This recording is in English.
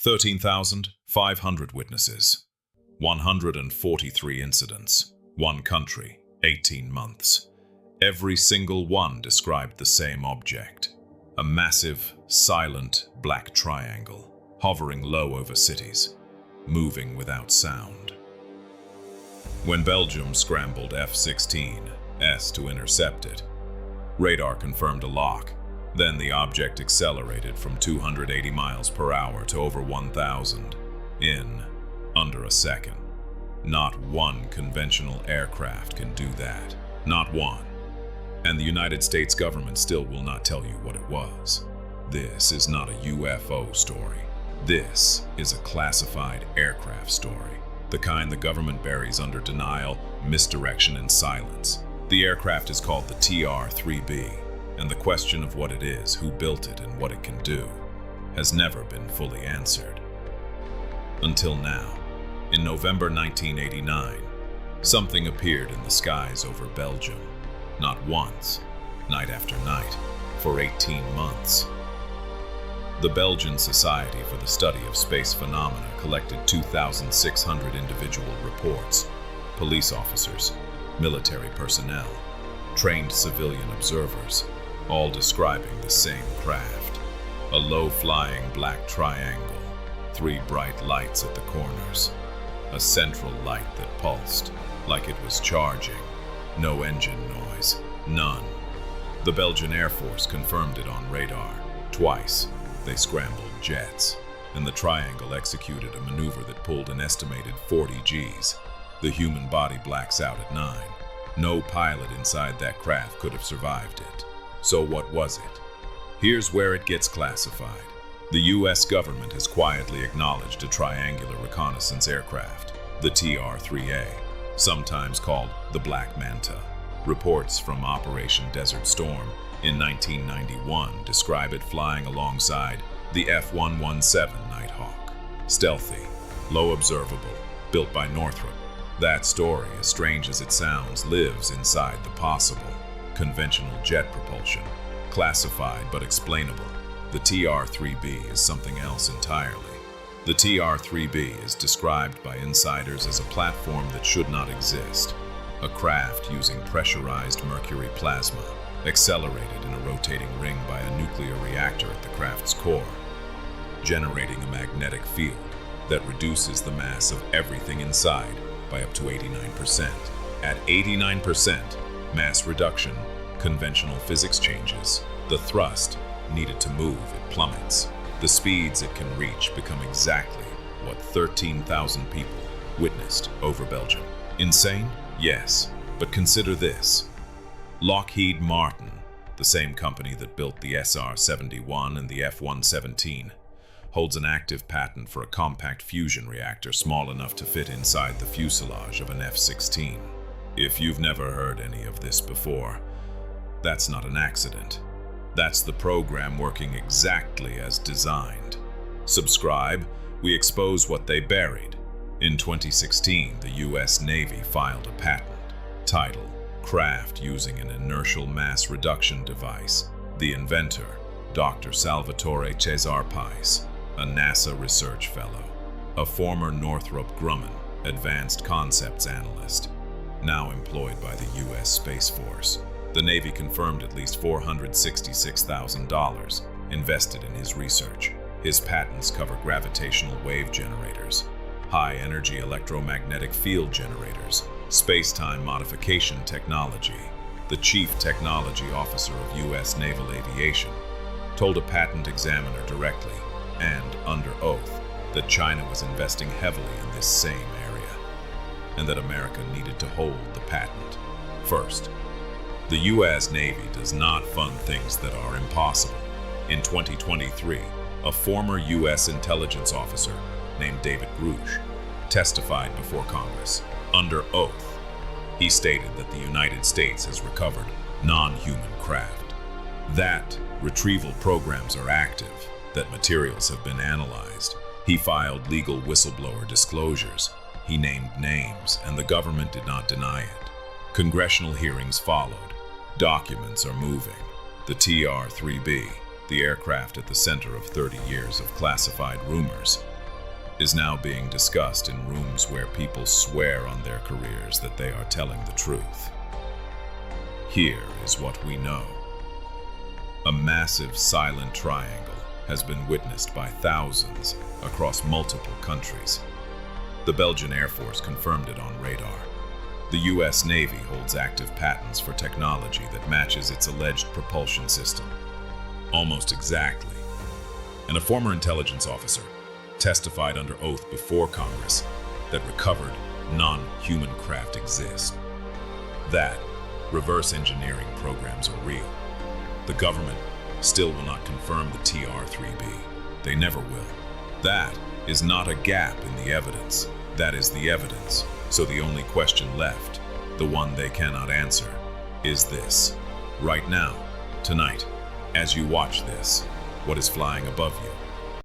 13,500 witnesses, 143 incidents, one country, 18 months. Every single one described the same object, a massive, silent black triangle, hovering low over cities, moving without sound. When Belgium scrambled F-16s to intercept it, radar confirmed a lock. Then the object accelerated from 280 miles per hour to over 1,000 in under a second. Not one conventional aircraft can do that. Not one. And the United States government still will not tell you what it was. This is not a UFO story. This is a classified aircraft story, the kind the government buries under denial, misdirection, and silence. The aircraft is called the TR-3B, and the question of what it is, who built it, and what it can do has never been fully answered. Until now. In November 1989, something appeared in the skies over Belgium. Not once, night after night, for 18 months. The Belgian Society for the Study of Space Phenomena collected 2,600 individual reports, police officers, military personnel, trained civilian observers, all describing the same craft. A low-flying black triangle, 3 bright lights at the corners, a central light that pulsed like it was charging. No engine noise, none. The Belgian Air Force confirmed it on radar. Twice, they scrambled jets, and the triangle executed a maneuver that pulled an estimated 40 Gs. The human body blacks out at 9. No pilot inside that craft could have survived it. So what was it? Here's where it gets classified. The US government has quietly acknowledged a triangular reconnaissance aircraft, the TR-3A, sometimes called the Black Manta. Reports from Operation Desert Storm in 1991 describe it flying alongside the F-117 Nighthawk. Stealthy, low observable, built by Northrop. That story, as strange as it sounds, lives inside the possible. Conventional jet propulsion, classified but explainable. The TR-3B is something else entirely. The TR-3B is described by insiders as a platform that should not exist, a craft using pressurized mercury plasma, accelerated in a rotating ring by a nuclear reactor at the craft's core, generating a magnetic field that reduces the mass of everything inside by up to 89%. At 89% mass reduction, conventional physics changes. The thrust needed to move, it plummets. The speeds it can reach become exactly what 13,000 people witnessed over Belgium. Insane? Yes, but consider this. Lockheed Martin, the same company that built the SR-71 and the F-117, holds an active patent for a compact fusion reactor small enough to fit inside the fuselage of an F-16. If you've never heard any of this before, that's not an accident. That's the program working exactly as designed. Subscribe, we expose what they buried. In 2016, the US Navy filed a patent, titled Craft Using an Inertial Mass Reduction Device. The inventor, Dr. Salvatore Cezar Pais, a NASA research fellow, a former Northrop Grumman advanced concepts analyst, now employed by the US Space Force. The Navy confirmed at least $466,000 invested in his research. His patents cover gravitational wave generators, high-energy electromagnetic field generators, space-time modification technology. The Chief Technology Officer of U.S. Naval Aviation told a patent examiner directly and under oath that China was investing heavily in this same area, and that America needed to hold the patent. First, the U.S. Navy does not fund things that are impossible. In 2023, a former U.S. intelligence officer named David Grush testified before Congress. Under oath, he stated that the United States has recovered non-human craft, that retrieval programs are active, that materials have been analyzed. He filed legal whistleblower disclosures. He named names, and the government did not deny it. Congressional hearings followed. Documents are moving. The TR-3B, the aircraft at the center of 30 years of classified rumors, is now being discussed in rooms where people swear on their careers that they are telling the truth. Here is what we know. A massive silent triangle has been witnessed by thousands across multiple countries. The Belgian Air Force confirmed it on radar. The US Navy holds active patents for technology that matches its alleged propulsion system, almost exactly. And a former intelligence officer testified under oath before Congress that recovered non-human craft exist. That reverse engineering programs are real. The government still will not confirm the TR-3B. They never will. That is not a gap in the evidence. That is the evidence. So the only question left, the one they cannot answer, is this. Right now, tonight, as you watch this, what is flying above you?